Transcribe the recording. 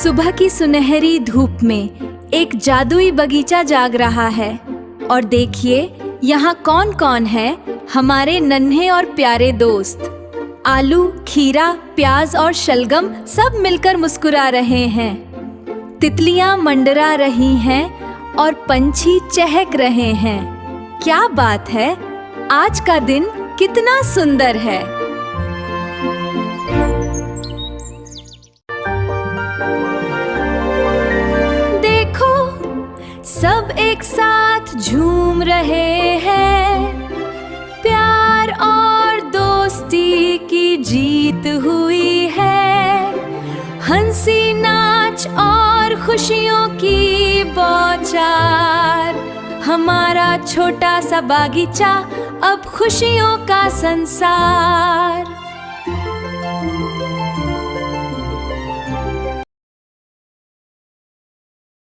सुबह की सुनहरी धूप में एक जादुई बगीचा जाग रहा है। और देखिए यहाँ कौन कौन है हमारे नन्हे और प्यारे दोस्त। आलू, खीरा, प्याज और शलगम सब मिलकर मुस्कुरा रहे हैं। तितलियां मंडरा रही हैं और पंछी चहक रहे हैं। क्या बात है, आज का दिन कितना सुंदर है। देखो, सब एक साथ झूम रहे हैं। प्यार और दोस्ती की जीत हुई है। हंसी, नाच और खुशियों की बौछार। हमारा छोटा सा बागीचा अब खुशियों का संसार।